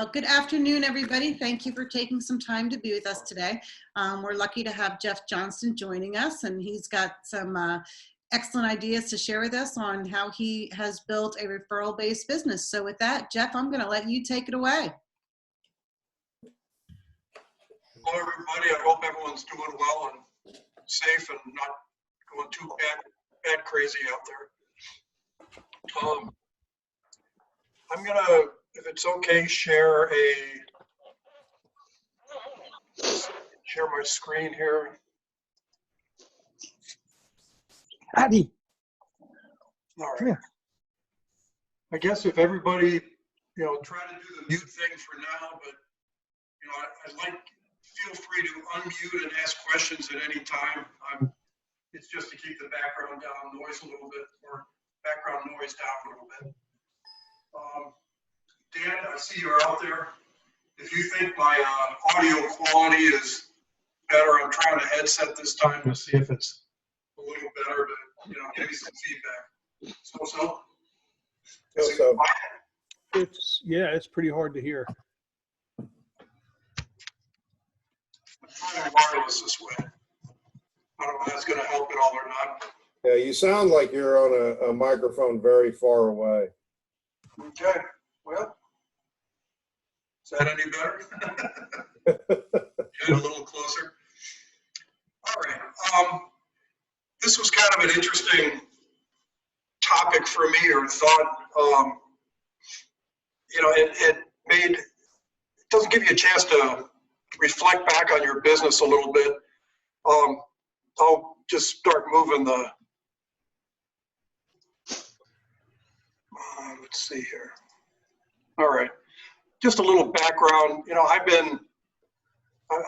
Well, good afternoon, everybody. Thank you for taking some time to be with us today. We're lucky to have Jeff Johnston joining us, and he's got some excellent ideas to share with us on how he has built a referral-based business. So with that, Jeff, I'm going to let you take it away. Hello, everybody. I hope everyone's doing well and safe and not going too bad crazy out there. I'm going to, if it's okay, share my screen here. Addy. All right. I guess if everybody, try to do the mute thing for now, but, feel free to unmute and ask questions at any time. It's just to keep the background noise a little bit, or background noise down a little bit. Dan, I see you're out there. If you think my audio quality is better, I'm trying to headset this time to see if it's a little better, but give me some feedback. So. It's pretty hard to hear. I'm trying wireless this way. I don't know if that's going to help at all or not. Yeah, you sound like you're on a microphone very far away. Okay, well, is that any better? Get a little closer. All right. This was kind of an interesting topic for me, or thought. It doesn't give you a chance to reflect back on your business a little bit. I'll just start moving the. Let's see here. All right, just a little background. I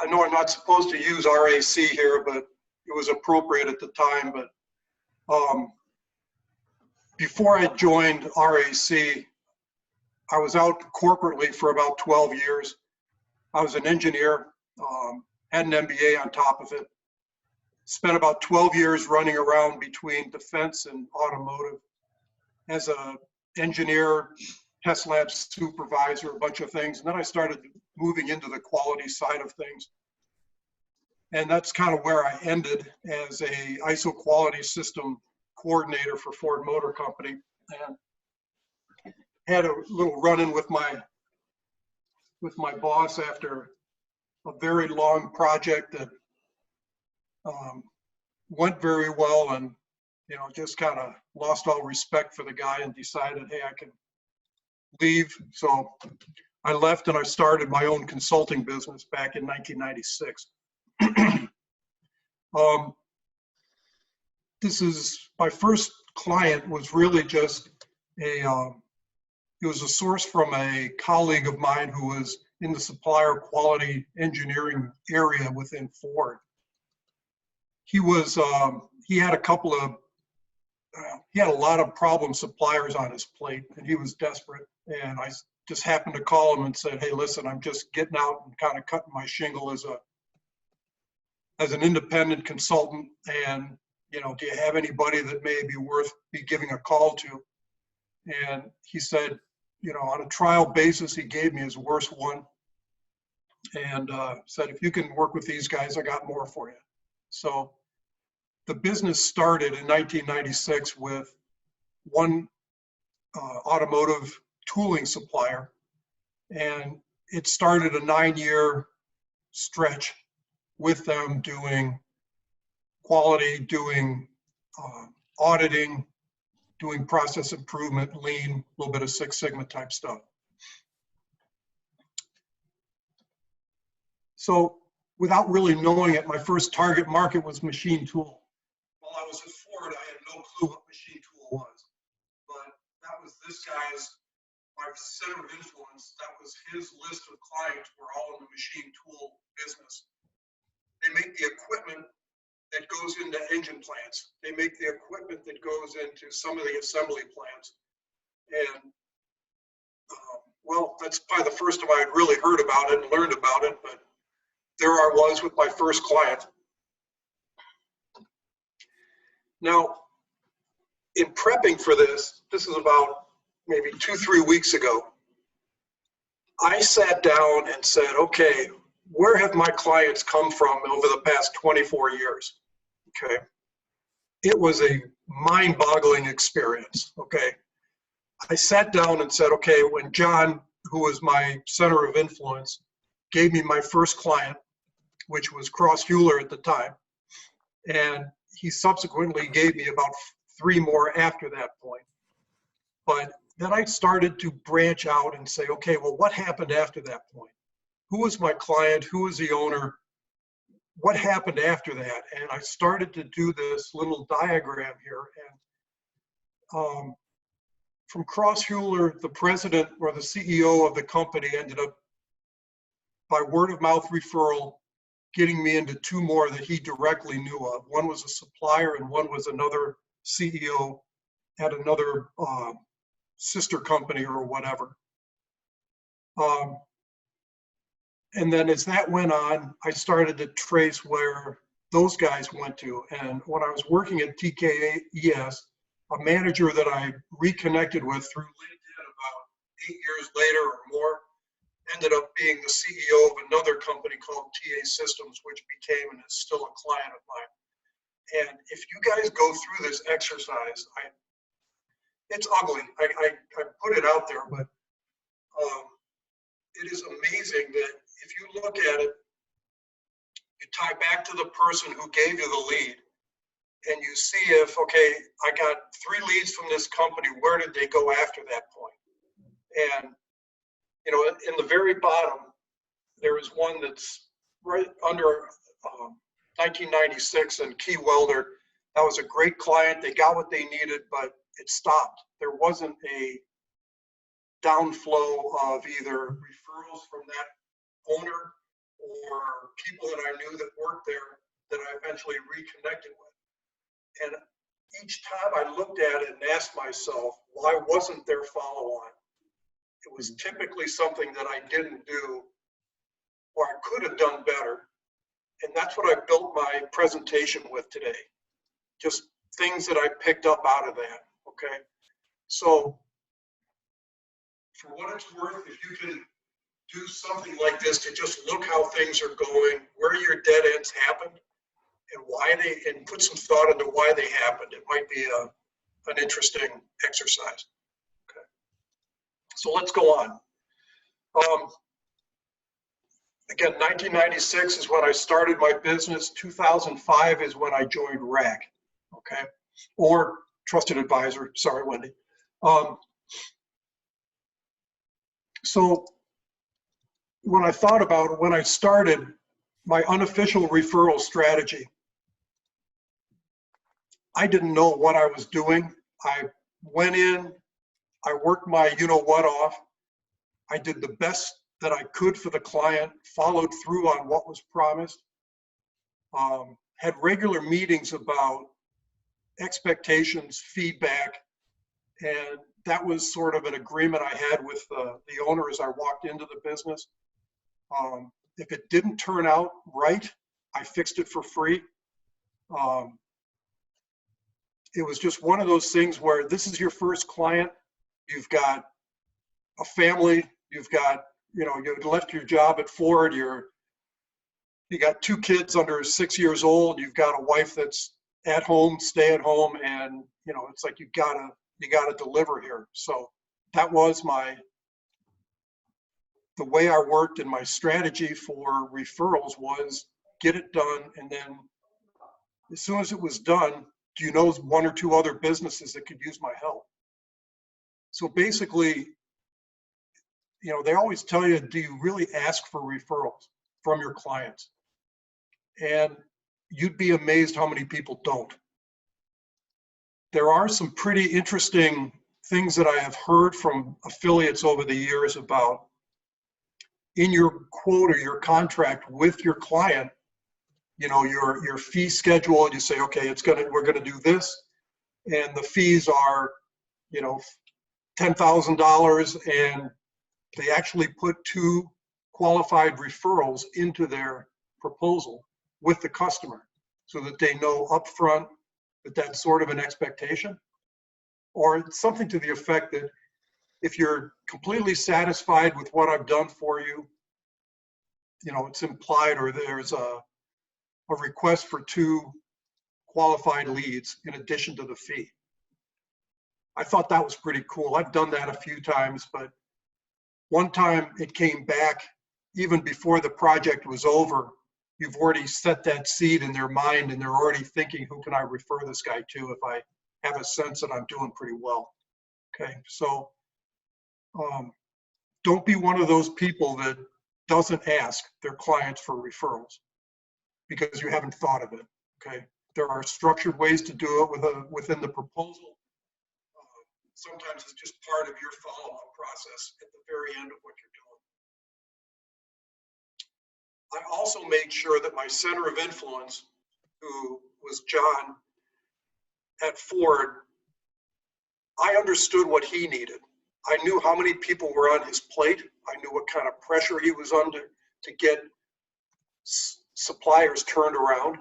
know I'm not supposed to use RAC here, but it was appropriate at the time. But before I joined RAC, I was out corporately for about 12 years. I was an engineer, had an MBA on top of it. Spent about 12 years running around between defense and automotive as an engineer, test lab supervisor, a bunch of things. And then I started moving into the quality side of things. And that's kind of where I ended as a ISO quality system coordinator for Ford Motor Company. And had a little run-in with my boss after a very long project that went very well, and just kind of lost all respect for the guy and decided, hey, I can leave. So I left and I started my own consulting business back in 1996. This is my first client. Was really just it was a source from a colleague of mine who was in the supplier quality engineering area within Ford. He had a lot of problem suppliers on his plate, and he was desperate. And I just happened to call him and said, hey, listen, I'm just getting out and kind of cutting my shingle as an independent consultant. And, do you have anybody that may be worth be giving a call to? And he said, on a trial basis, he gave me his worst one, and said, if you can work with these guys, I got more for you. So the business started in 1996 with one automotive tooling supplier, and it started a 9-year stretch with them doing quality, doing auditing, doing process improvement, lean, a little bit of Six Sigma type stuff. So without really knowing it, my first target market was machine tool. While I was at Ford, I had no clue what machine tool was. But that was this guy's, my center of influence. That was his list of clients were all in the machine tool business. They make the equipment that goes into engine plants. They make the equipment that goes into some of the assembly plants. And well, that's probably the first time I had really heard about it and learned about it, but there I was with my first client. Now, in prepping for this is about maybe 2-3 weeks ago, I sat down and said, okay, where have my clients come from over the past 24 years? Okay. It was a mind-boggling experience. Okay. I sat down and said, okay, when John, who was my center of influence, gave me my first client, which was Cross Hewler at the time, and he subsequently gave me about 3 more after that point. But then I started to branch out and say, okay, well, what happened after that point? Who was my client? Who was the owner? What happened after that? And I started to do this little diagram here. And from Cross Hewler, the president or the CEO of the company ended up, by word of mouth referral, getting me into 2 more that he directly knew of. One was a supplier and one was another CEO at another sister company or whatever. And then as that went on, I started to trace where those guys went to. And when I was working at TKES, a manager that I reconnected with through LinkedIn about 8 years later or more, ended up being the CEO of another company called TA Systems, which became and is still a client of mine. And if you guys go through this exercise, it's ugly. I put it out there, but it is amazing that if you look at it, you tie back to the person who gave you the lead, and you see if, okay, I got 3 leads from this company, where did they go after that point? And, you know, in the very bottom, there is one that's right under 1996 and Key Welder. That was a great client. They got what they needed, but it stopped. There wasn't a downflow of either referrals from that owner or people that I knew that worked there that I eventually reconnected with. And each time I looked at it and asked myself, why wasn't there follow-on? It was typically something that I didn't do or I could have done better. And that's what I built my presentation with today. Just things that I picked up out of that, okay? So for what it's worth, if you can do something like this to just look how things are going, where your dead ends happened, and why they, and put some thought into why they happened, it might be an interesting exercise. Okay. So let's go on. Again, 1996 is when I started my business. 2005 is when I joined RAC, okay? Or Trusted Advisor, sorry, Wendy. So when I thought about it, when I started my unofficial referral strategy, I didn't know what I was doing. I went in, I worked my you-know-what off. I did the best that I could for the client, followed through on what was promised, had regular meetings about expectations, feedback, and that was sort of an agreement I had with the owner as I walked into the business. If it didn't turn out right, I fixed it for free. It was just one of those things where this is your first client, you've got a family, you've got, you know, you left your job at Ford, you got 2 kids under 6 years old, you've got a wife that's at home, stay at home, and you know, it's like you gotta deliver here. So that was the way I worked, and my strategy for referrals was get it done, and then as soon as it was done, do you know 1 or 2 other businesses that could use my help? So basically, you know, they always tell you, do you really ask for referrals from your clients? And you'd be amazed how many people don't. There are some pretty interesting things that I have heard from affiliates over the years about in your quote or your contract with your client, you know, your fee schedule, you say, okay, we're gonna do this, and the fees are, you know, $10,000, and they actually put 2 qualified referrals into their proposal with the customer so that they know upfront that that's sort of an expectation, or something to the effect that If you're completely satisfied with what I've done for you, you know, it's implied, or there's a request for 2 qualified leads in addition to the fee. I thought that was pretty cool. I've done that a few times, but one time it came back even before the project was over. You've already set that seed in their mind, and they're already thinking, who can I refer this guy to if I have a sense that I'm doing pretty well? Okay, so don't be one of those people that doesn't ask their clients for referrals because you haven't thought of it. Okay, there are structured ways to do it within the proposal. Sometimes it's just part of your follow-up process at the very end of what you're doing. I also made sure that my center of influence, who was John at Ford, I understood what he needed. I knew how many people were on his plate. I knew what kind of pressure he was under to get suppliers turned around.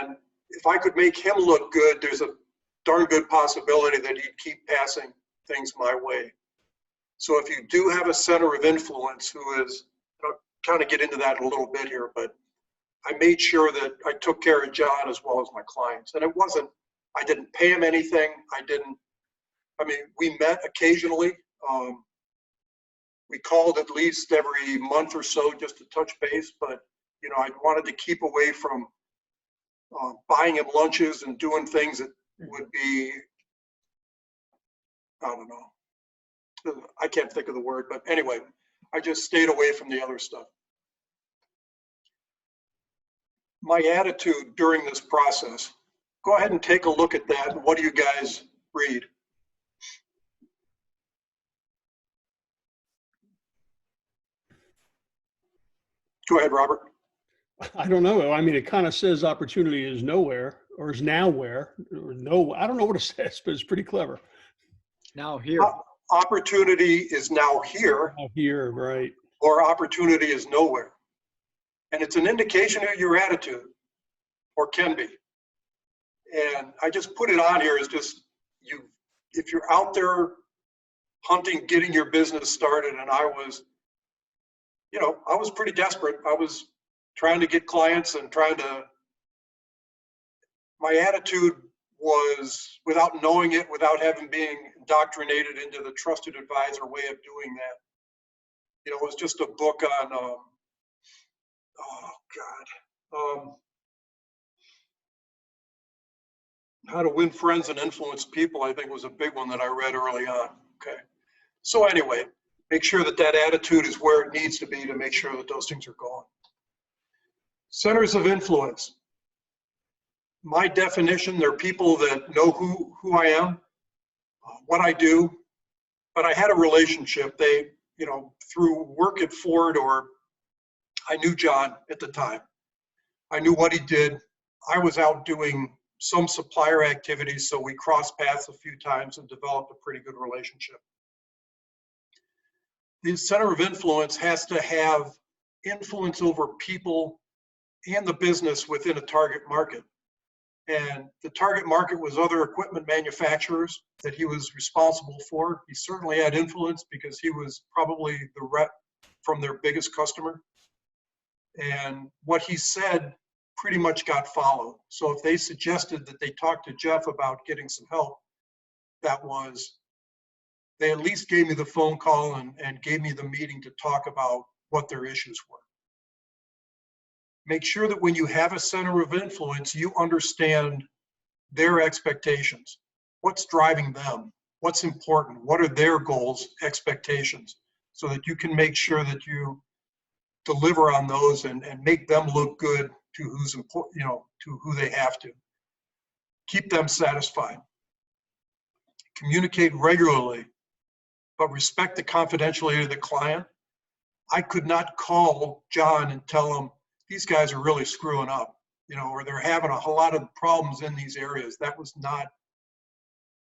And if I could make him look good, there's a darn good possibility that he'd keep passing things my way. So if you do have a center of influence who is, I'll kind of get into that in a little bit here, but I made sure that I took care of John as well as my clients. And it wasn't, I didn't pay him anything. We met occasionally. We called at least every month or so just to touch base, but you know, I wanted to keep away from buying him lunches and doing things that would be, I don't know, I can't think of the word, but anyway, I just stayed away from the other stuff. My attitude during this process, go ahead and take a look at that. And what do you guys read? Go ahead, Robert. I don't know. I mean, it kind of says opportunity is nowhere, or is now where, or no, I don't know what it says, but it's pretty clever. Now here. Opportunity is now here. Now here, right. Or opportunity is nowhere. And it's an indication of your attitude, or can be. And I just put it on here as just, if you're out there hunting, getting your business started, and I was pretty desperate. I was trying to get clients and my attitude was, without knowing it, without having being indoctrinated into the trusted advisor way of doing that, you know, it was just a book on, How to Win Friends and Influence People, I think was a big one that I read early on. Okay. So anyway, make sure that that attitude is where it needs to be to make sure that those things are going. Centers of influence. My definition, they're people that know who I am, what I do, but I had a relationship. They, you know, through work at Ford, or I knew John at the time. I knew what he did. I was out doing some supplier activities, so we crossed paths a few times and developed a pretty good relationship. The center of influence has to have influence over people and the business within a target market. And the target market was other equipment manufacturers that he was responsible for. He certainly had influence because he was probably the rep from their biggest customer. And what he said pretty much got followed. So if they suggested that they talk to Jeff about getting some help, they at least gave me the phone call and gave me the meeting to talk about what their issues were. Make sure that when you have a center of influence, you understand their expectations. What's driving them? What's important? What are their goals, expectations? So that you can make sure that you deliver on those and make them look good to who's important, you know, to who they have to. Keep them satisfied. Communicate regularly, but respect the confidentiality of the client. I could not call John and tell him, these guys are really screwing up, you know, or they're having a whole lot of problems in these areas. That was not,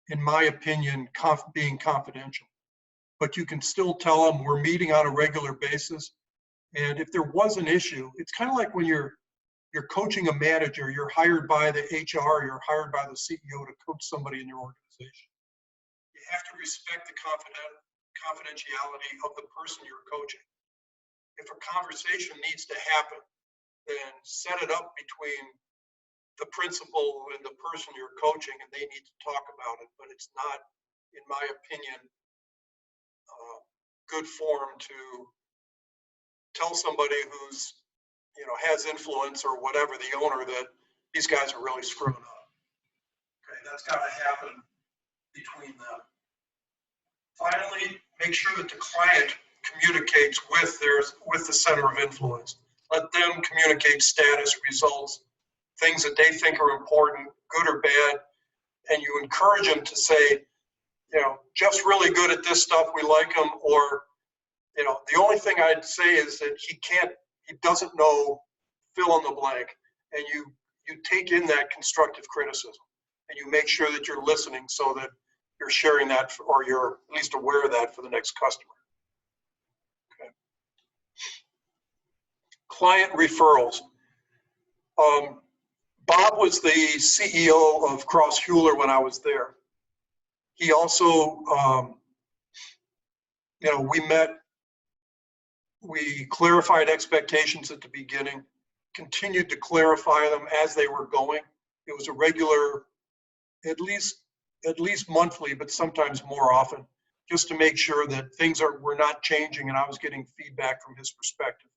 in my opinion, being confidential. But you can still tell them we're meeting on a regular basis. And if there was an issue, it's kind of like when you're coaching a manager, you're hired by the HR, you're hired by the CEO to coach somebody in your organization. You have to respect the confidentiality of the person you're coaching. If a conversation needs to happen, then set it up between the principal and the person you're coaching, and they need to talk about it. But it's not, in my opinion, good form to tell somebody who's, has influence or whatever, the owner, that these guys are really screwing up. Okay, that's got to happen between them. Finally, make sure that the client communicates with the center of influence. Let them communicate status, results, things that they think are important, good or bad, and you encourage them to say, Jeff's really good at this stuff, we like him, or, the only thing I'd say is that he doesn't know, fill in the blank, and you take in that constructive criticism, and you make sure that you're listening so that you're sharing that, or you're at least aware of that for the next customer. Okay. Client referrals. Bob was the CEO of Cross Hewler when I was there. He also, we clarified expectations at the beginning, continued to clarify them as they were going. It was a regular, at least monthly, but sometimes more often, just to make sure that things were not changing and I was getting feedback from his perspective.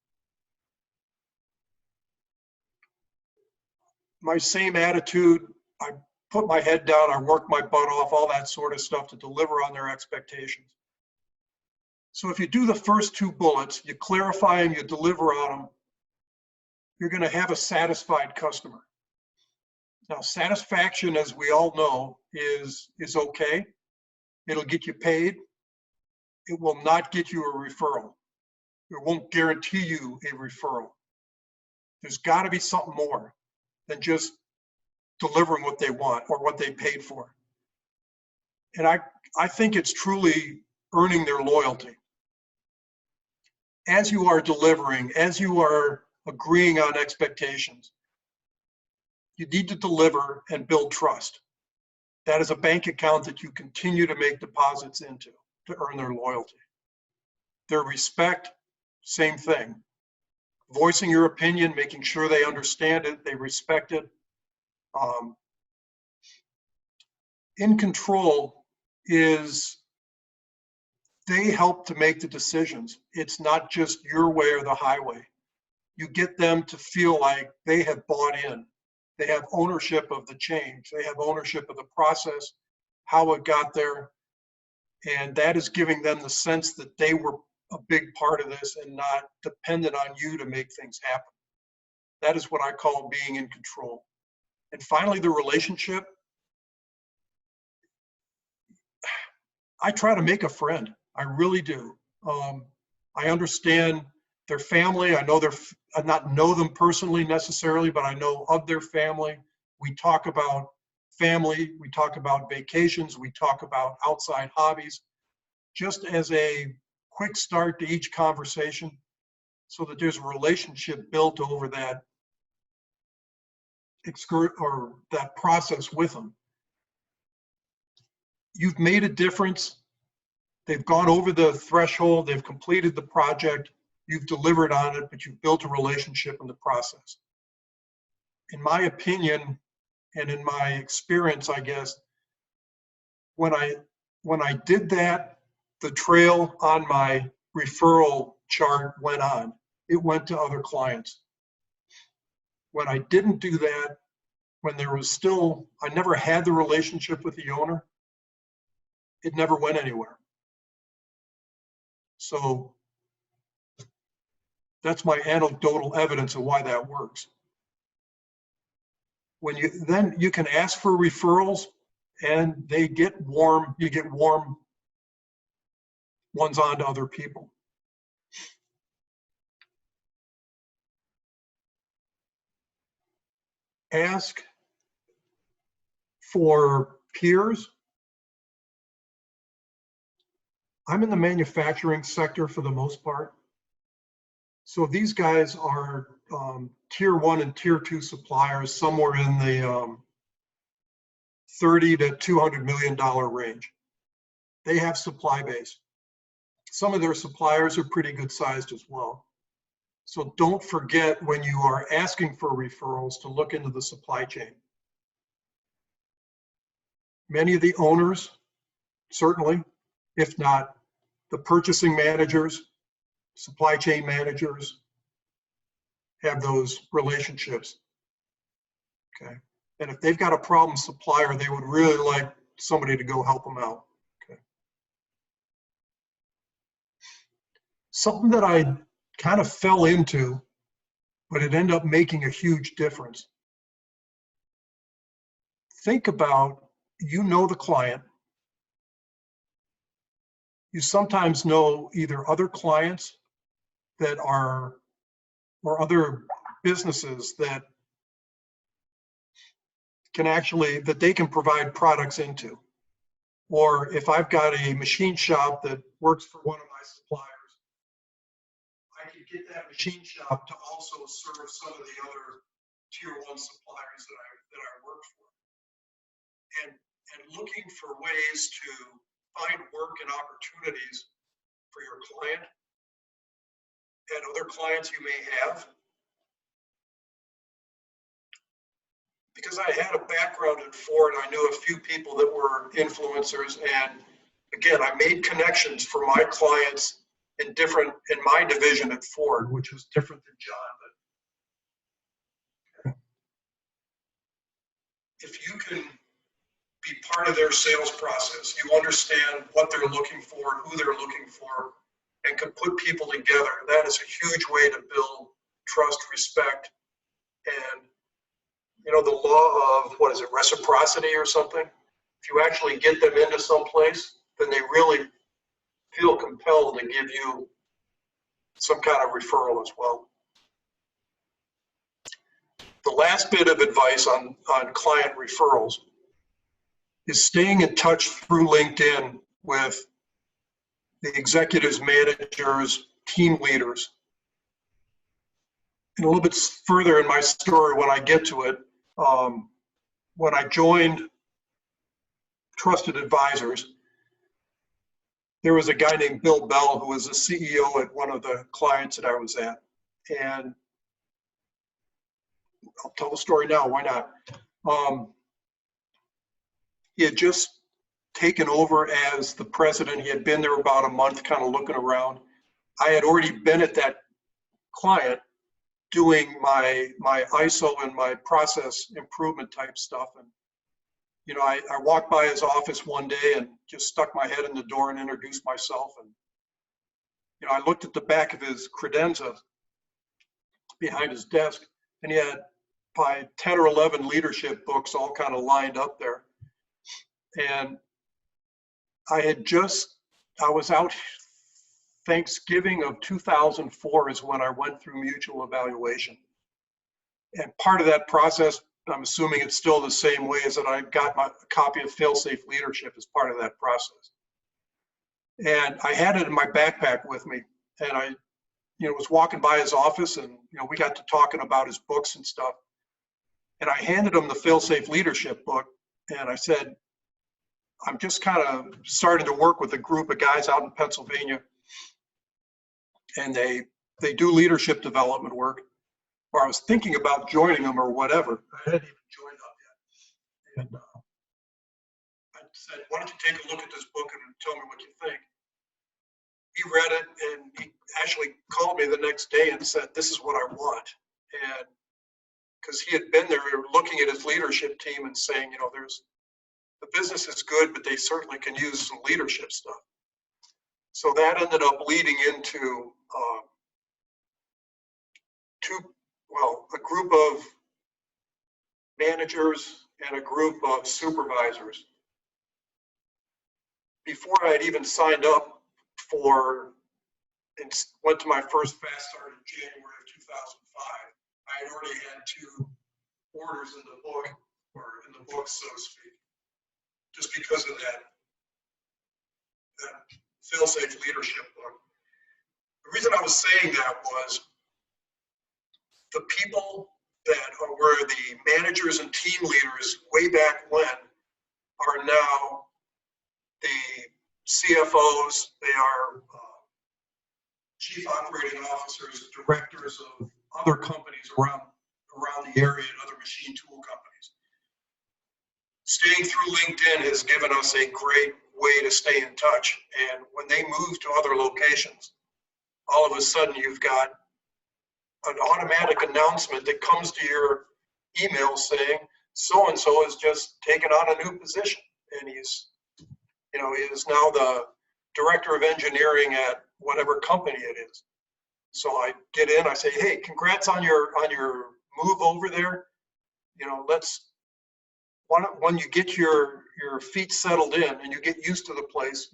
My same attitude, I put my head down, I worked my butt off, all that sort of stuff to deliver on their expectations. So if you do the first two bullets, you clarify them, you deliver on them, you're going to have a satisfied customer. Now, satisfaction, as we all know, is okay. It'll get you paid. It will not get you a referral. It won't guarantee you a referral. There's got to be something more than just delivering what they want or what they paid for. And I think it's truly earning their loyalty. As you are delivering, as you are agreeing on expectations, you need to deliver and build trust. That is a bank account that you continue to make deposits into to earn their loyalty. Their respect, same thing. Voicing your opinion, making sure they understand it, they respect it. In control is they help to make the decisions. It's not just your way or the highway. You get them to feel like they have bought in. They have ownership of the change. They have ownership of the process, how it got there. And that is giving them the sense that they were a big part of this and not dependent on you to make things happen. That is what I call being in control. And finally, the relationship. I try to make a friend. I really do. I understand their family. I not know them personally necessarily, but I know of their family. We talk about family. We talk about vacations. We talk about outside hobbies, just as a quick start to each conversation so that there's a relationship built over that that process with them. You've made a difference. They've gone over the threshold. They've completed the project. You've delivered on it, but you've built a relationship in the process. In my opinion, and in my experience, I guess, when I did that, the trail on my referral chart went on. It went to other clients. When I didn't do that, when there was still, I never had the relationship with the owner, it never went anywhere. So that's my anecdotal evidence of why that works. When you can ask for referrals and they get warm, you get warm ones on to other people. Ask for peers. I'm in the manufacturing sector for the most part. So these guys are tier 1 and tier 2 suppliers, somewhere in the $30 to $200 million range. They have supply base. some of their suppliers are pretty good sized as well. So don't forget when you are asking for referrals to look into the supply chain. Many of the owners, certainly, if not the purchasing managers, supply chain managers, have those relationships. Okay. And if they've got a problem supplier, they would really like somebody to go help them out. Okay. Something that I kind of fell into, but it ended up making a huge difference. Think about, you know the client. You sometimes know either other clients that are, or other businesses that can actually, that they can provide products into. Or if I've got a machine shop that works for one of my suppliers, I can get that machine shop to also serve some of the other tier 1 suppliers that I work for. And looking for ways to find work and opportunities for your client and other clients you may have. Because I had a background in Ford, I knew a few people that were influencers, and again, I made connections for my clients in my division at Ford, which was different than John. But if you can be part of their sales process, you understand what they're looking for, who they're looking for, and can put people together, that is a huge way to build trust, respect, and you know, the law of, what is it, reciprocity or something? If you actually get them into some place, then they really feel compelled to give you some kind of referral as well. The last bit of advice on client referrals is staying in touch through LinkedIn with the executives, managers, team leaders. And a little bit further in my story when I get to it, when I joined Trusted Advisors, there was a guy named Bill Bell who was the CEO at one of the clients that I was at. And I'll tell the story now, why not? He had just taken over as the president. He had been there about a month, kind of looking around. I had already been at that client doing my ISO and my process improvement type stuff. And you know, I walked by his office one day and just stuck my head in the door and introduced myself. And, you know, I looked at the back of his credenza behind his desk, and he had probably 10 or 11 leadership books all kind of lined up there. And I was out Thanksgiving of 2004 is when I went through mutual evaluation. And part of that process, I'm assuming it's still the same way, is that I got my copy of Fail-Safe Leadership as part of that process. And I had it in my backpack with me. And I, you know, was walking by his office, and, you know, we got to talking about his books and stuff. And I handed him the Fail-Safe Leadership book. And I said, I'm just kind of starting to work with a group of guys out in Pennsylvania. And they do leadership development work. Or I was thinking about joining them or whatever. I hadn't even joined up yet. And I said, why don't you take a look at this book and tell me what you think? He read it, and he actually called me the next day and said, this is what I want. And because he had been there looking at his leadership team and saying, you know, the business is good, but they certainly can use some leadership stuff. So that ended up leading into a group of managers and a group of supervisors. Before I had even signed up and went to my first fast start in January of 2005, I had already had 2 orders in the book, or in the books, so to speak, just because of that Fail-Safe Leadership book. The reason I was saying that was the people that were the managers and team leaders way back when are now the CFOs, they are chief operating officers, directors of other companies around the area and other machine tool companies. Staying through LinkedIn has given us a great way to stay in touch. And when they move to other locations, all of a sudden you've got an automatic announcement that comes to your email saying, so-and-so has just taken on a new position. And he is now the director of engineering at whatever company it is. So I get in, I say, hey, congrats on your move over there. When you get your feet settled in and you get used to the place,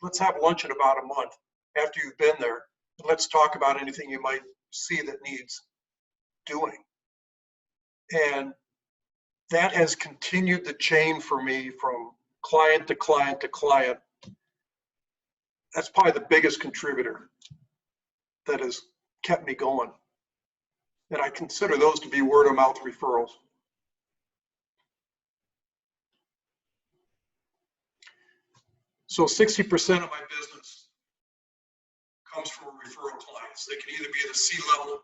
let's have lunch in about a month after you've been there. And let's talk about anything you might see that needs doing. And that has continued the chain for me from client to client to client. That's probably the biggest contributor that has kept me going. And I consider those to be word of mouth referrals. So 60% of my business comes from referral clients. They can either be the C-level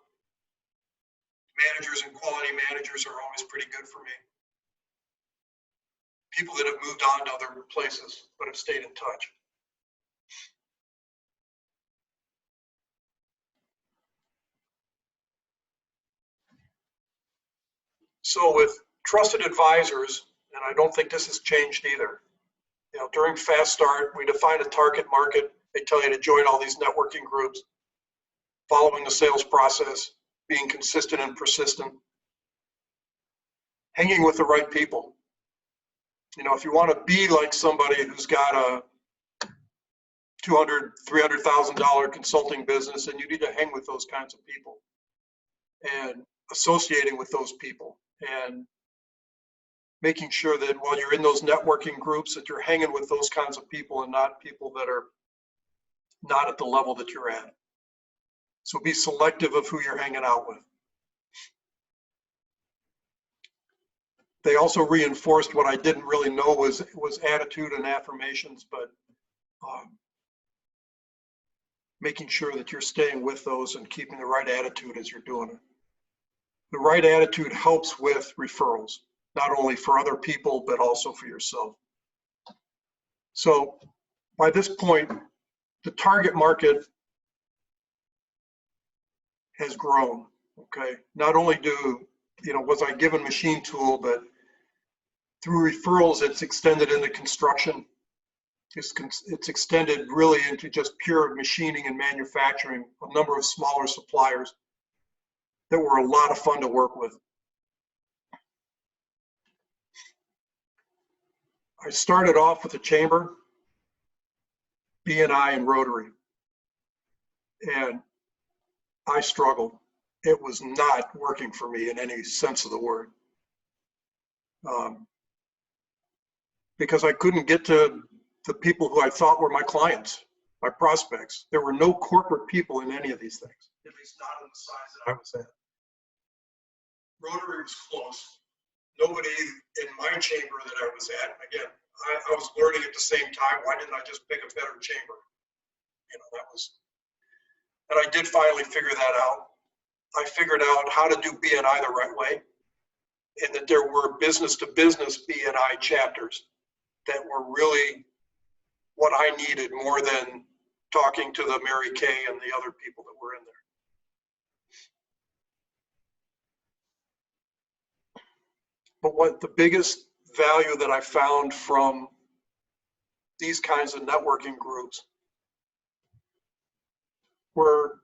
managers, and quality managers are always pretty good for me. People that have moved on to other places but have stayed in touch. So with trusted advisors, and I don't think this has changed either. During Fast Start, we define a target market. They tell you to join all these networking groups, following the sales process, being consistent and persistent, hanging with the right people. If you want to be like somebody who's got a $200,000, $300,000 consulting business, then you need to hang with those kinds of people and associating with those people and making sure that while you're in those networking groups that you're hanging with those kinds of people and not people that are not at the level that you're at. So be selective of who you're hanging out with. They also reinforced what I didn't really know was attitude and affirmations, but making sure that you're staying with those and keeping the right attitude as you're doing it. The right attitude helps with referrals, not only for other people, but also for yourself. So by this point, the target market has grown, okay? Not only was I given machine tool, but through referrals, it's extended into construction. It's extended really into just pure machining and manufacturing, a number of smaller suppliers that were a lot of fun to work with. I started off with a chamber, B&I, and rotary. And I struggled. It was not working for me in any sense of the word. Because I couldn't get to the people who I thought were my clients, my prospects. There were no corporate people in any of these things, at least not in the size that I was at. Rotary was close. Nobody in my chamber that I was at, again, I was learning at the same time. Why didn't I just pick a better chamber? And I did finally figure that out. I figured out how to do B&I the right way, and that there were business-to-business B&I chapters that were really what I needed more than talking to the Mary Kay and the other people that were in there. But what the biggest value that I found from these kinds of networking groups were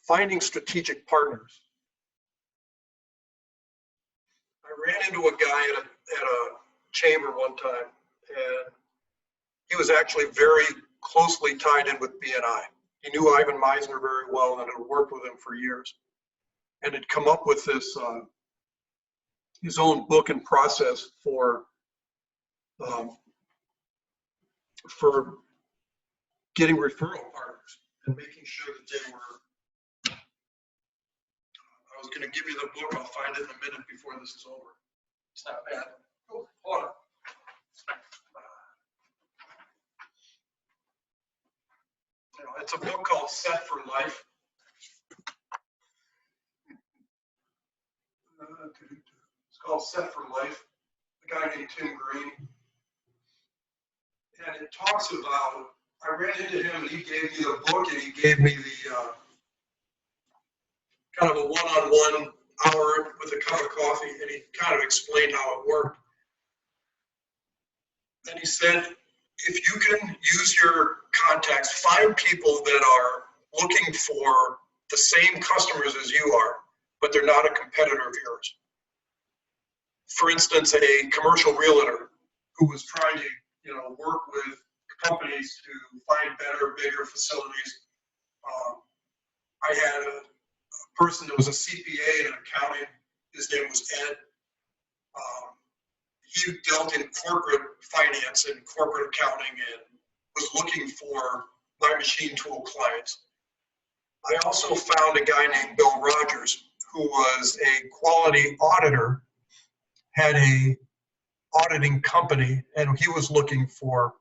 finding strategic partners. I ran into a guy at a chamber one time, and he was actually very closely tied in with B&I. He knew Ivan Meisner very well and had worked with him for years, and had come up with this his own book and process for getting referral partners and making sure that they were. I was going to give you the book. I'll find it in a minute before this is over. It's not bad. Oh, hold on. You know, it's a book called Set for Life. It's called Set for Life. A guy named Tim Green. And it talks about, I ran into him and he gave me the book and he gave me the kind of a one-on-one hour with a cup of coffee, and he kind of explained how it worked. And he said, if you can use your contacts, find people that are looking for the same customers as you are, but they're not a competitor of yours. For instance, a commercial realtor who was trying to, you know, work with companies to find better, bigger facilities. I had a person that was a CPA in accounting. His name was Ed. He dealt in corporate finance and corporate accounting and was looking for my machine tool clients. I also found a guy named Bill Rogers, who was a quality auditor, had a auditing company, and he was looking for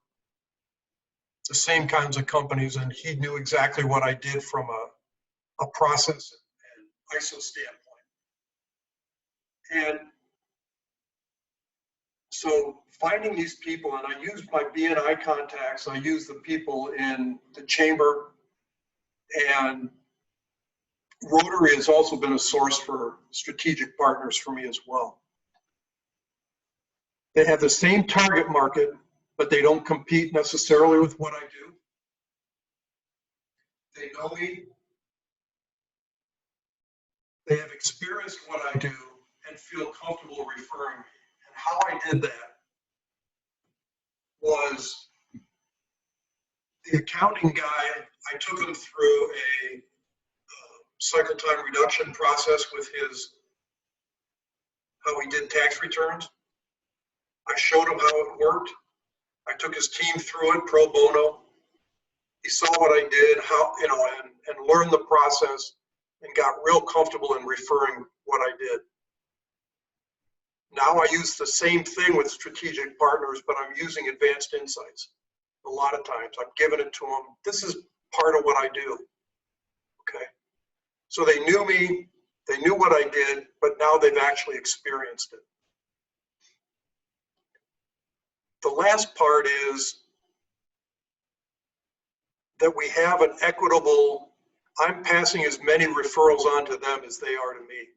the same kinds of companies, and he knew exactly what I did from a process and ISO standpoint. And so finding these people, and I used my BNI contacts, I used the people in the chamber, and Rotary has also been a source for strategic partners for me as well. They have the same target market, but they don't compete necessarily with what I do. They know me. They have experienced what I do and feel comfortable referring me. And how I did that was the accounting guy, I took him through a cycle time reduction process with how he did tax returns. I showed him how it worked. I took his team through it pro bono. He saw what I did, how, you know, and learned the process and got real comfortable in referring what I did. Now I use the same thing with strategic partners, but I'm using advanced insights. A lot of times I'm giving it to them. This is part of what I do, okay? So they knew me, they knew what I did, but now they've actually experienced it. The last part is that we have an equitable, I'm passing as many referrals on to them as they are to me.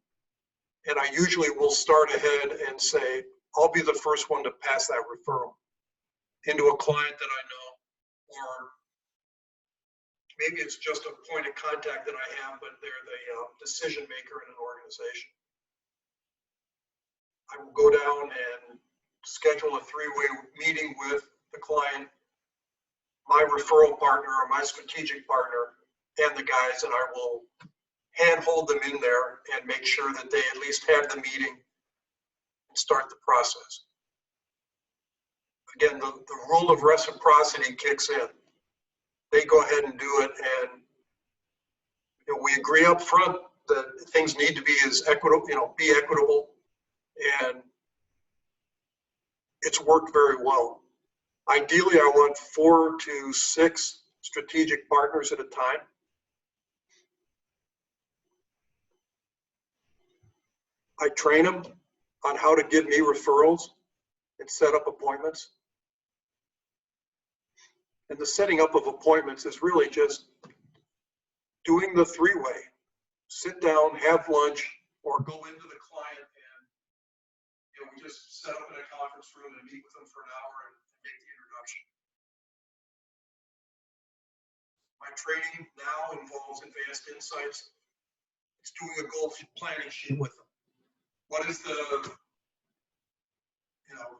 And I usually will start ahead and say, I'll be the first one to pass that referral into a client that I know, or maybe it's just a point of contact that I have, but they're the decision maker in an organization. I will go down and schedule a three-way meeting with the client, my referral partner or my strategic partner, and the guys, and I will handhold them in there and make sure that they at least have the meeting and start the process. Again, the rule of reciprocity kicks in. They go ahead and do it, and you know, we agree up front that things need to be as equitable, you know, be equitable, and it's worked very well. Ideally, I want 4 to 6 strategic partners at a time. I train them on how to give me referrals and set up appointments. And the setting up of appointments is really just doing the three-way. Sit down, have lunch, or go into the client and, you know, we just set up in a conference room and meet with them for an hour and make the introduction. My training now involves advanced insights. It's doing a goal planning sheet with them. What is the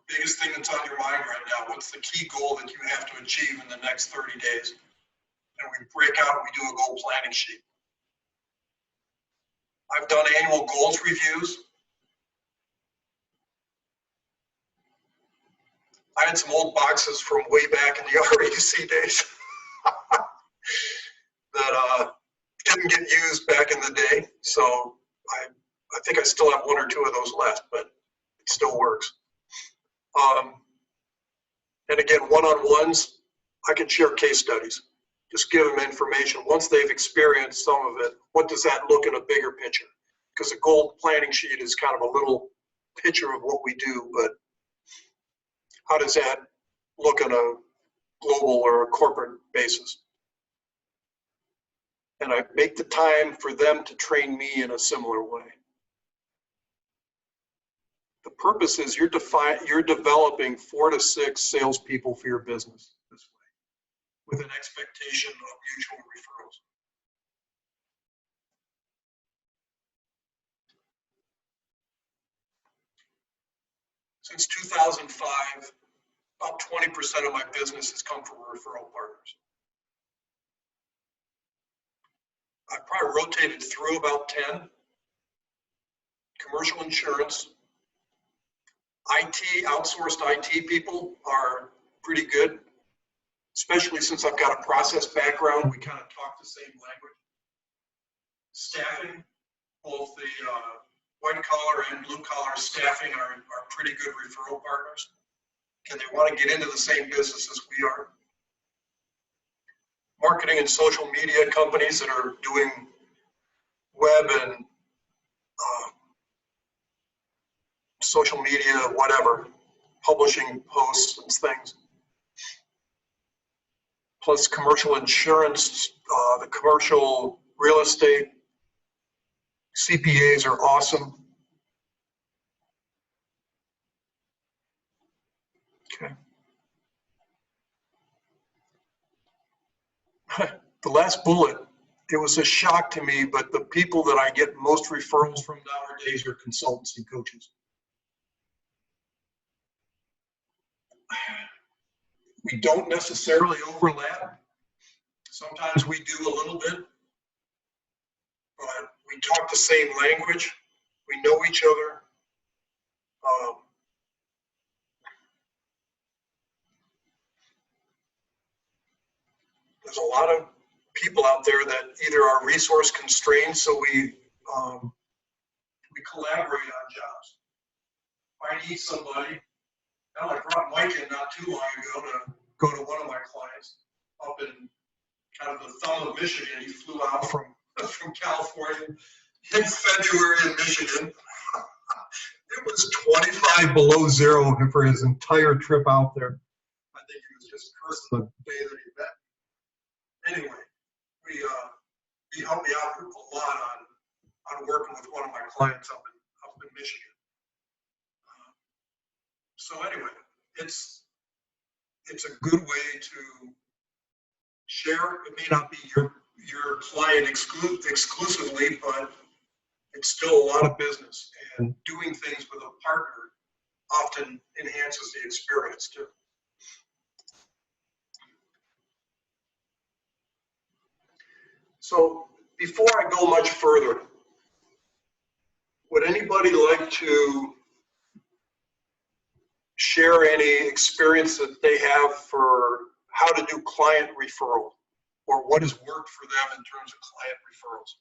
biggest thing that's on your mind right now? What's the key goal that you have to achieve in the next 30 days? And we break out and we do a goal planning sheet. I've done annual goals reviews. I had some old boxes from way back in the REC days that didn't get used back in the day. So I think I still have 1 or 2 of those left, but it still works. And again, one-on-ones, I can share case studies. just give them information. Once they've experienced some of it, what does that look in a bigger picture? Because a goal planning sheet is kind of a little picture of what we do, but how does that look on a global or a corporate basis? And I make the time for them to train me in a similar way. The purpose is you're developing 4 to 6 salespeople for your business this way, with an expectation of mutual referrals. Since 2005, about 20% of my business has come from referral partners. I've probably rotated through about 10. Commercial insurance, IT, outsourced IT people are pretty good, especially since I've got a process background. We kind of talk the same language. Staffing, both the white collar and blue collar staffing are pretty good referral partners. And they want to get into the same business as we are. Marketing and social media companies that are doing web and social media, whatever, publishing posts and things. Plus commercial insurance, the commercial real estate, CPAs are awesome. Okay. The last bullet, it was a shock to me, but the people that I get most referrals from nowadays are consultants and coaches. We don't necessarily overlap. Sometimes we do a little bit, but we talk the same language. We know each other. There's a lot of people out there that either are resource constrained, so we collaborate on jobs. If I need somebody, now I brought Mike in not too long ago to go to one of my clients up in kind of the thumb of Michigan. He flew out from California in February in Michigan. It was 25 below zero for his entire trip out there. I think he was just cursing the day that he met. Anyway, he helped me out a lot on working with one of my clients up in Michigan. So anyway, it's a good way to share. It may not be your client exclusively, but it's still a lot of business, and doing things with a partner often enhances the experience too. So before I go much further, would anybody like to share any experience that they have for how to do client referral, or what has worked for them in terms of client referrals?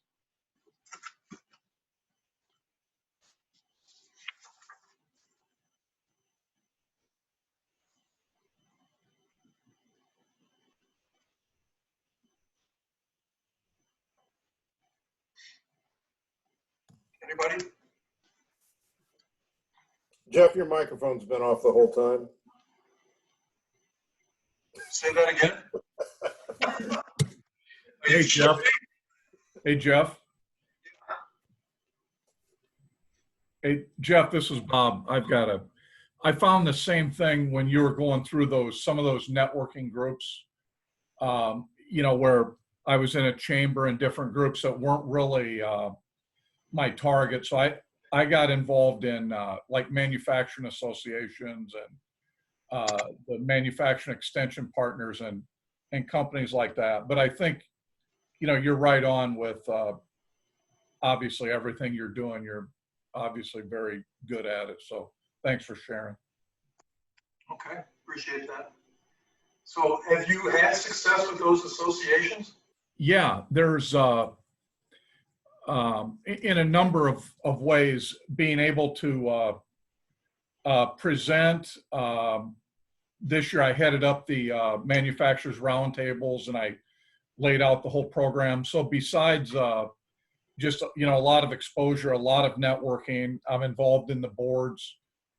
Anybody? Jeff, your microphone's been off the whole time. Say that again. Hey, Jeff. Hey, Jeff. Hey, Jeff, this is Bob. I found the same thing when you were going through some of those networking groups, where I was in a chamber in different groups that weren't really my target. So I got involved in like manufacturing associations and the manufacturing extension partners and companies like that. But I think, you're right on with obviously everything you're doing. You're obviously very good at it. So thanks for sharing. Okay, appreciate that. So have you had success with those associations? Yeah, there's in a number of ways being able to present. This year I headed up the manufacturers roundtables, and I laid out the whole program. So besides just, you know, a lot of exposure, a lot of networking, I'm involved in the boards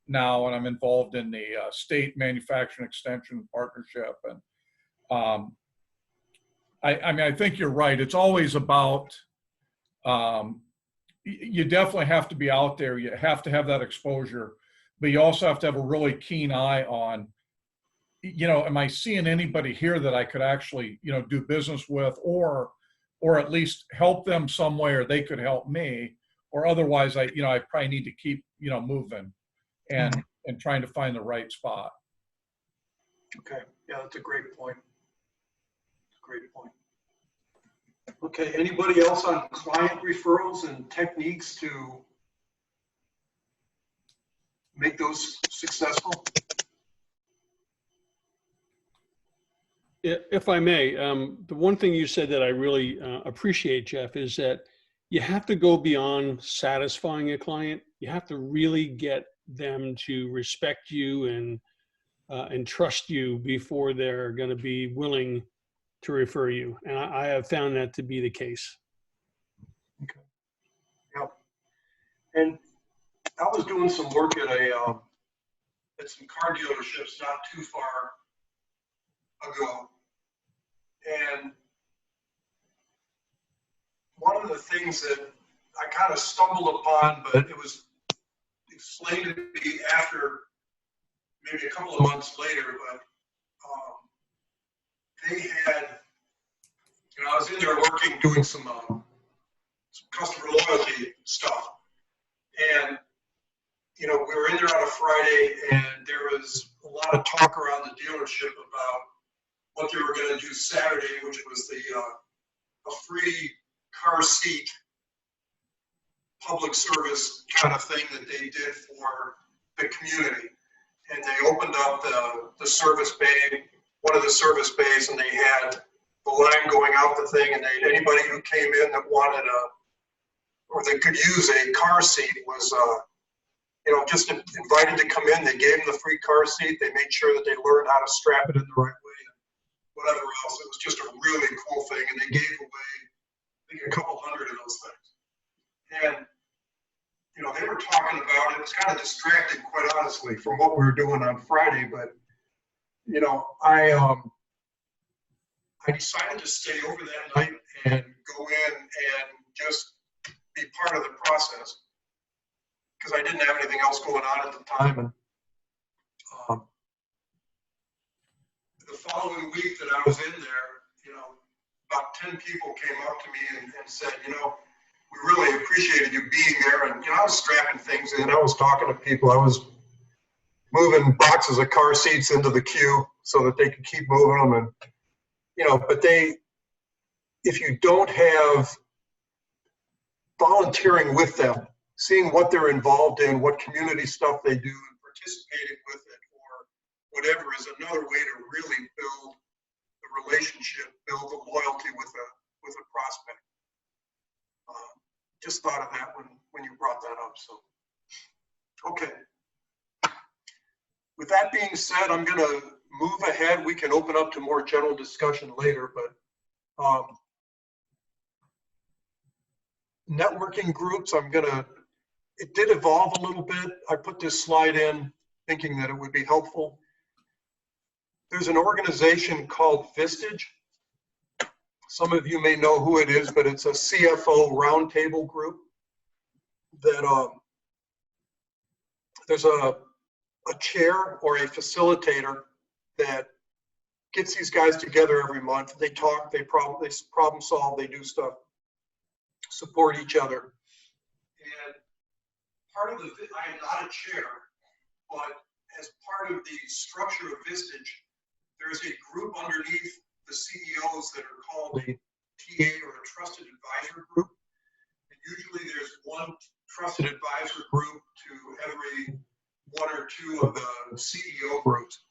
now, and I'm involved in the state manufacturing extension partnership. And I mean, I think you're right. It's always about, you definitely have to be out there. You have to have that exposure, but you also have to have a really keen eye on, you know, am I seeing anybody here that I could actually, you know, do business with, or at least help them some way, or they could help me, or otherwise I probably need to keep, you know, moving and trying to find the right spot. Okay, yeah, that's a great point. Great point. Okay, anybody else on client referrals and techniques to make those successful? If I may, the one thing you said that I really appreciate, Jeff, is that you have to go beyond satisfying a client. You have to really get them to respect you and trust you before they're going to be willing to refer you. And I have found that to be the case. Okay. Yep. And I was doing some work at some car dealerships not too far ago, and one of the things that I kind of stumbled upon, but it was explained to me after maybe a couple of months later, but they had, you know, I was in there working, doing some customer loyalty stuff, and you know, we were in there on a Friday, and there was a lot of talk around the dealership about what they were going to do Saturday, which was a free car seat public service kind of thing that they did for the community. And they opened up the service bay, one of the service bays, and they had the line going out the thing, and anybody who came in that wanted or that could use a car seat was you know, just invited to come in. They gave them the free car seat. They made sure that they learned how to strap it in the right way and whatever else. It was just a really cool thing. And they gave away, I think, a couple hundred of those things. And, you know, they were talking about it. It was kind of distracting, quite honestly, from what we were doing on Friday. But, you know, I decided to stay over that night and go in and just be part of the process, because I didn't have anything else going on at the time. And the following week that I was in there, you know, about 10 people came up to me and said, you know, we really appreciated you being there. And, you know, I was strapping things in. I was talking to people. I was moving boxes of car seats into the queue so that they could keep moving them. And, you know, but if you don't have volunteering with them, seeing what they're involved in, what community stuff they do, and participating with it, or whatever, is another way to really build the relationship, build the loyalty with a prospect. Just thought of that when you brought that up. So, okay. With that being said, I'm going to move ahead. We can open up to more general discussion later, but networking groups, it did evolve a little bit. I put this slide in thinking that it would be helpful. There's an organization called Vistage. Some of you may know who it is, but it's a CFO roundtable group that there's a chair or a facilitator that gets these guys together every month. They talk, they problem solve, they do stuff, support each other. And part of I am not a chair, but as part of the structure of Vistage, there's a group underneath the CEOs that are called a TA, or a trusted advisor group. And usually there's one trusted advisor group to every one or two of the CEO groups.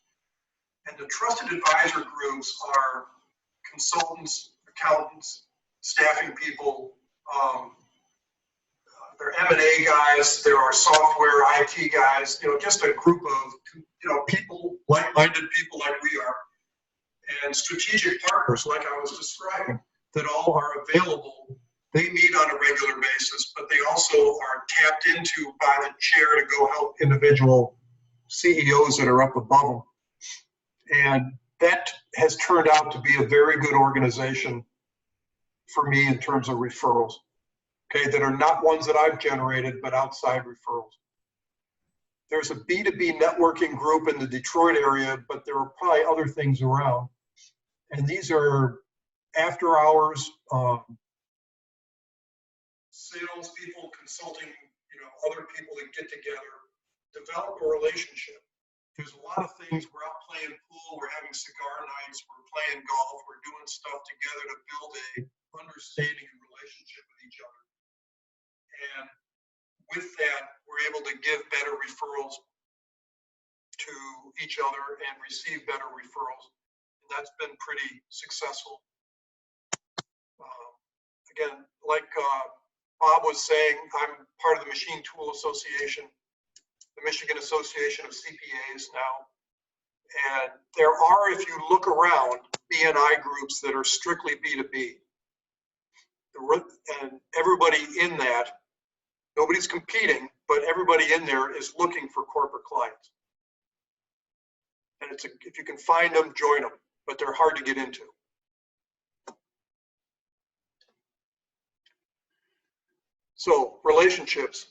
And the trusted advisor groups are consultants, accountants, staffing people, there are M&A guys, there are software IT guys, you know, just a group of, you know, people, like-minded people like we are, and strategic partners, like I was describing, that all are available. They meet on a regular basis, but they also are tapped into by the chair to go help individual CEOs that are up above them. And that has turned out to be a very good organization for me in terms of referrals, okay, that are not ones that I've generated, but outside referrals. There's a B2B networking group in the Detroit area, but there are probably other things around. And these are after hours, salespeople, consulting, other people that get together, develop a relationship. There's a lot of things. We're out playing pool, we're having cigar nights, we're playing golf, we're doing stuff together to build a understanding and relationship with each other. And with that, we're able to give better referrals to each other and receive better referrals. And that's been pretty successful. Again, like Bob was saying, I'm part of the Machine Tool Association, the Michigan Association of CPAs now. And there are, if you look around, B&I groups that are strictly B2B. And everybody in that, nobody's competing, but everybody in there is looking for corporate clients. And if you can find them, join them, but they're hard to get into. So relationships,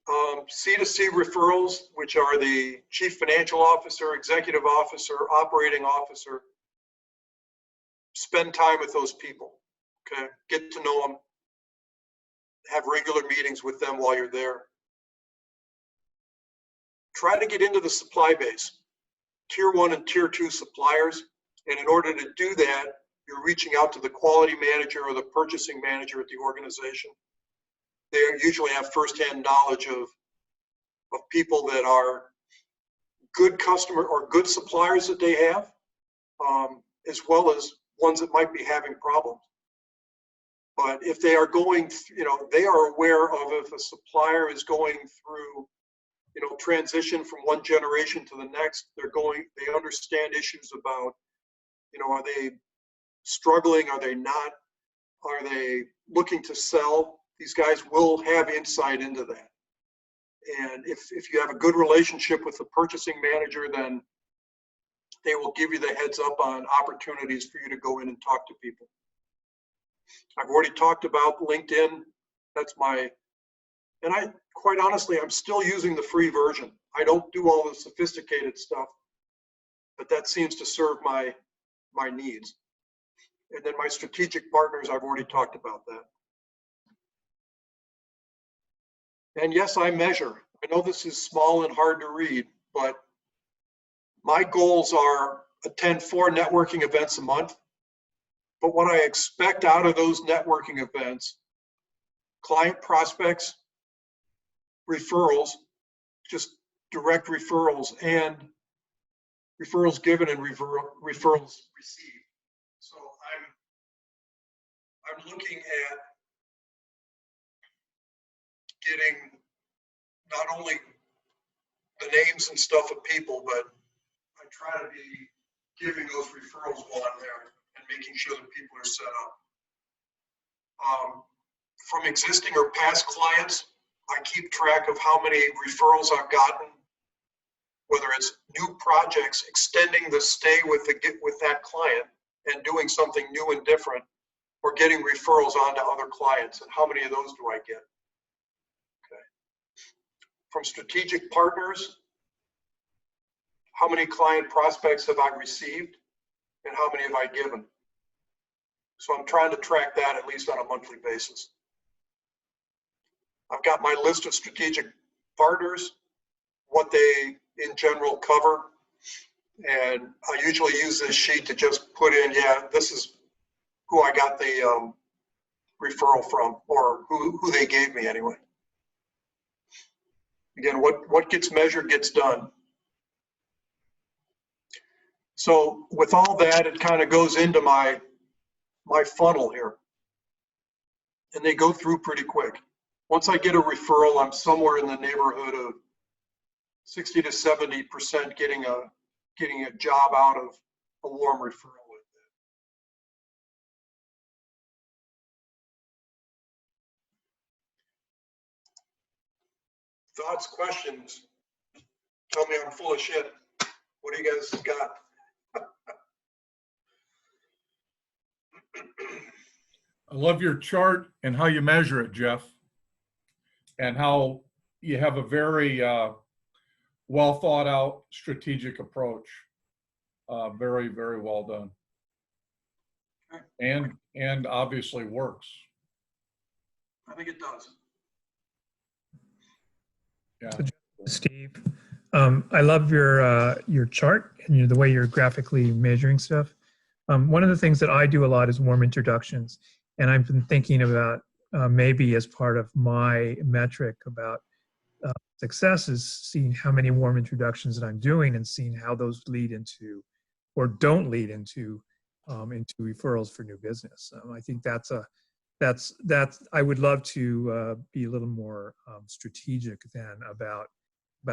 C2C referrals, which are the chief financial officer, executive officer, operating officer. Spend time with those people, okay? Get to know them, have regular meetings with them while you're there. Try to get into the supply base, tier 1 and tier 2 suppliers. And in order to do that, you're reaching out to the quality manager or the purchasing manager at the organization. They usually have firsthand knowledge of people that are good customer or good suppliers that they have, as well as ones that might be having problems. But if they are going, they are aware of if a supplier is going through, transition from one generation to the next, they understand issues about, are they struggling? Are they not? Are they looking to sell? These guys will have insight into that. And if you have a good relationship with the purchasing manager, then they will give you the heads up on opportunities for you to go in and talk to people. I've already talked about LinkedIn. And quite honestly, I'm still using the free version. I don't do all the sophisticated stuff, but that seems to serve my needs. And then my strategic partners, I've already talked about that. And yes, I measure. I know this is small and hard to read, but my goals are attend 4 networking events a month. But what I expect out of those networking events, client prospects, referrals, just direct referrals, and referrals given and referrals received. So I'm looking at getting not only the names and stuff of people, but I try to be giving those referrals while I'm there and making sure that people are set up. From existing or past clients, I keep track of how many referrals I've gotten, whether it's new projects, extending the stay with that client and doing something new and different, or getting referrals onto other clients, and how many of those do I get? Okay. From strategic partners, how many client prospects have I received, and how many have I given? So I'm trying to track that at least on a monthly basis. I've got my list of strategic partners, what they in general cover, and I usually use this sheet to just put in, yeah, this is who I got the referral from, or who they gave me anyway. Again, what gets measured gets done. So with all that, it kind of goes into my funnel here, and they go through pretty quick. Once I get a referral, I'm somewhere in the neighborhood of 60 to 70% getting a job out of a warm referral with. thoughts, questions? Tell me I'm full of shit. What do you guys got? I love your chart and how you measure it, Jeff, and how you have a very well thought out strategic approach. Very, very well done. And obviously works. I think it does. Yeah. Steve, I love your chart and the way you're graphically measuring stuff. One of the things that I do a lot is warm introductions, and I've been thinking about maybe as part of my metric about success is seeing how many warm introductions that I'm doing and seeing how those lead into or don't lead into referrals for new business. I think that's I would love to be a little more strategic then about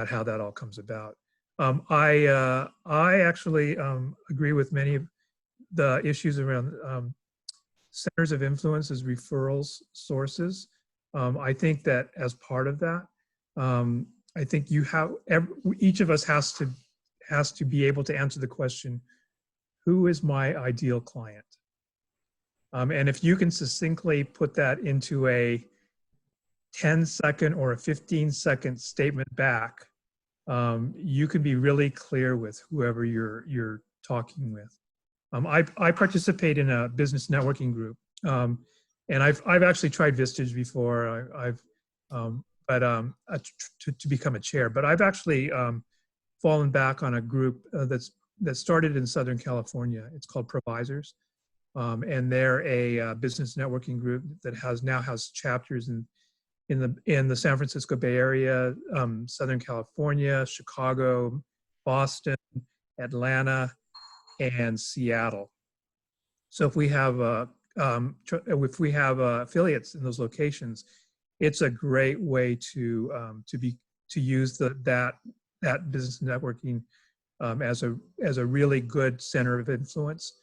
how that all comes about. I actually agree with many of the issues around centers of influence as referrals sources. I think that as part of that, I think each of us has to be able to answer the question, who is my ideal client? And if you can succinctly put that into a 10-second or a 15-second statement back, you can be really clear with whoever you're talking with. I participate in a business networking group, and I've actually tried Vistage before. To become a chair, but I've actually fallen back on a group that started in Southern California. It's called Provisors. And they're a business networking group that now has chapters in the San Francisco Bay Area, Southern California, Chicago, Boston, Atlanta, and Seattle. So if we have affiliates in those locations, it's a great way to use that business networking as a really good center of influence.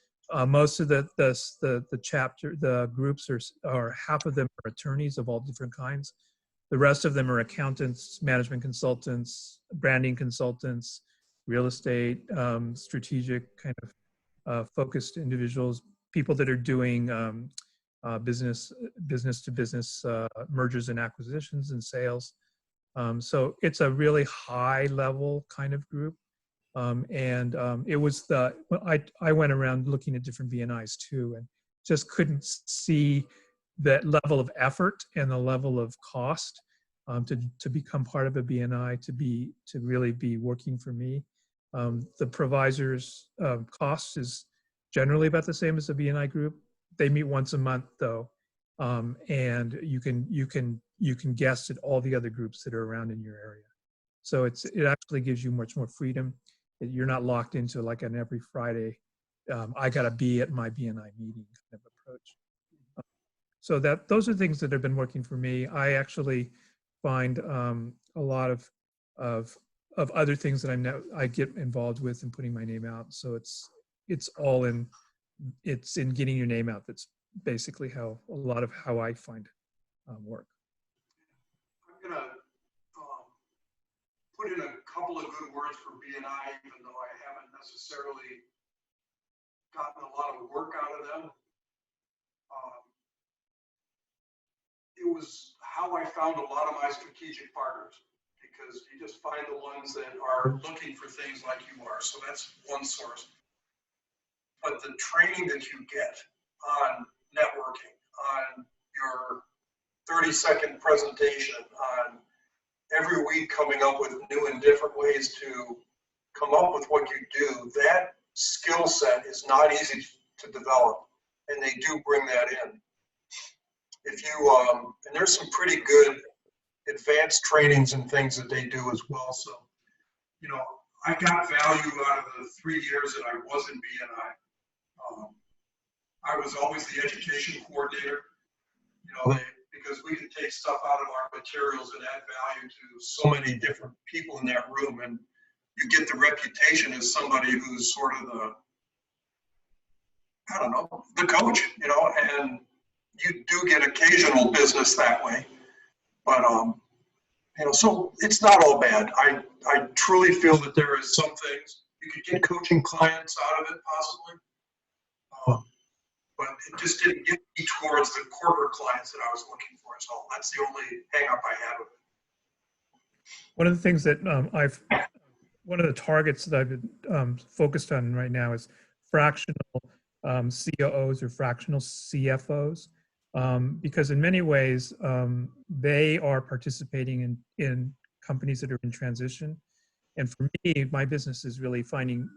Most of the groups are half of them are attorneys of all different kinds. The rest of them are accountants, management consultants, branding consultants, real estate, strategic kind of focused individuals, people that are doing business to business mergers and acquisitions and sales. So it's a really high level kind of group. It was I went around looking at different BNIs too, and just couldn't see that level of effort and the level of cost to become part of a BNI, to really be working for me. The provisor's cost is generally about the same as a BNI group. They meet once a month though, and you can guest at all the other groups that are around in your area. So it actually gives you much more freedom. You're not locked into like an every Friday, I got to be at my BNI meeting kind of approach. So those are things that have been working for me. I actually find a lot of other things that I get involved with in putting my name out. So it's in getting your name out. That's basically how a lot of how I find work. I'm gonna put in a couple of good words for BNI, even though I haven't necessarily gotten a lot of work out of them. It was how I found a lot of my strategic partners, because you just find the ones that are looking for things like you are. So that's one source. But the training that you get on networking, on your 30-second presentation, on every week coming up with new and different ways to come up with what you do, that skill set is not easy to develop, and they do bring that in. If you, and there's some pretty good advanced trainings and things that they do as well. So, you know, I got value out of the 3 years that I was in BNI. I was always the education coordinator, you know, because we could take stuff out of our materials and add value to so many different people in that room. And you get the reputation as somebody who's sort of the coach, you know, and you do get occasional business that way. But So it's not all bad. I truly feel that there is some things you could get coaching clients out of it possibly. But it just didn't get me towards the corporate clients that I was looking for. So that's the only hang up I had with it. One of the things that one of the targets that I've been focused on right now is fractional COOs or fractional CFOs, because in many ways they are participating in companies that are in transition. And for me, my business is really finding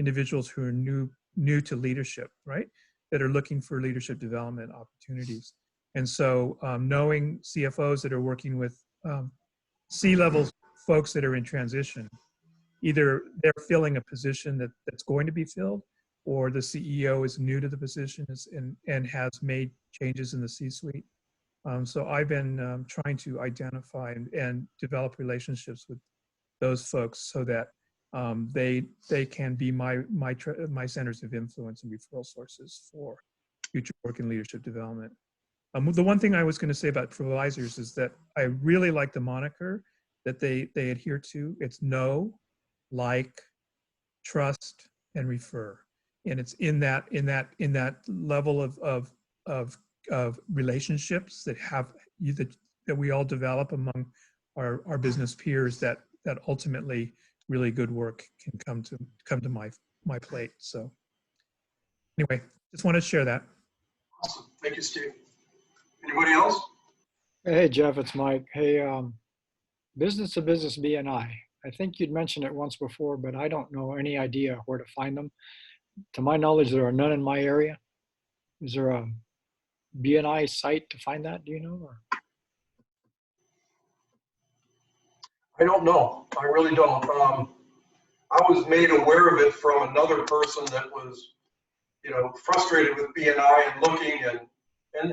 individuals who are new to leadership, right? That are looking for leadership development opportunities. And so knowing CFOs that are working with C-level folks that are in transition, either they're filling a position that's going to be filled, or the CEO is new to the position and has made changes in the C-suite. So I've been trying to identify and develop relationships with those folks so that they can be my centers of influence and referral sources for future work in leadership development. The one thing I was going to say about Provisors is that I really like the moniker that they adhere to. It's know, like, trust, and refer, and it's in that level of relationships that we all develop among our business peers that ultimately really good work can come to my plate. So anyway, just want to share that. Awesome. Thank you, Steve. Anybody else? Hey, Jeff, it's Mike. Hey, business to business BNI. I think you'd mentioned it once before, but I don't know any idea where to find them. To my knowledge, there are none in my area. Is there a BNI site to find that? Do you know? Or? I don't know. I really don't. I was made aware of it from another person that was, frustrated with BNI and looking and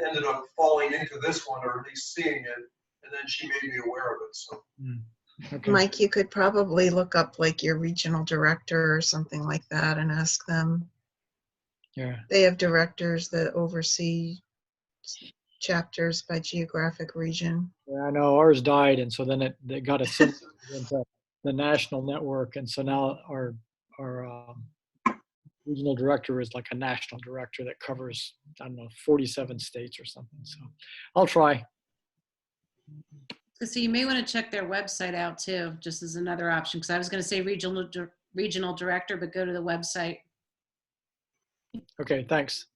ended up falling into this one, or at least seeing it. And then she made me aware of it. So. Okay. Mike, you could probably look up like your regional director or something like that and ask them. Yeah. They have directors that oversee chapters by geographic region. Yeah, I know ours died, and so then they got assimilated into the national network, and so now our regional director is like a national director that covers, I don't know, 47 states or something. So I'll try. So you may want to check their website out too, just as another option. Because I was going to say regional director, but go to the website. Okay, thanks.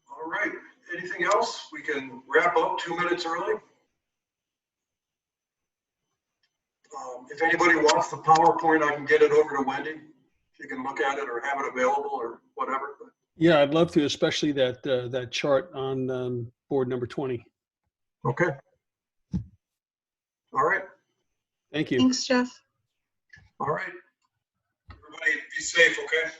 All right. Anything else? We can wrap up 2 minutes early. If anybody wants the PowerPoint, I can get it over to Wendy. She can look at it or have it available or whatever. Yeah, I'd love to, especially that chart on board number 20. Okay. All right. Thank you. Thanks, Jeff. All right. Everybody be safe, okay?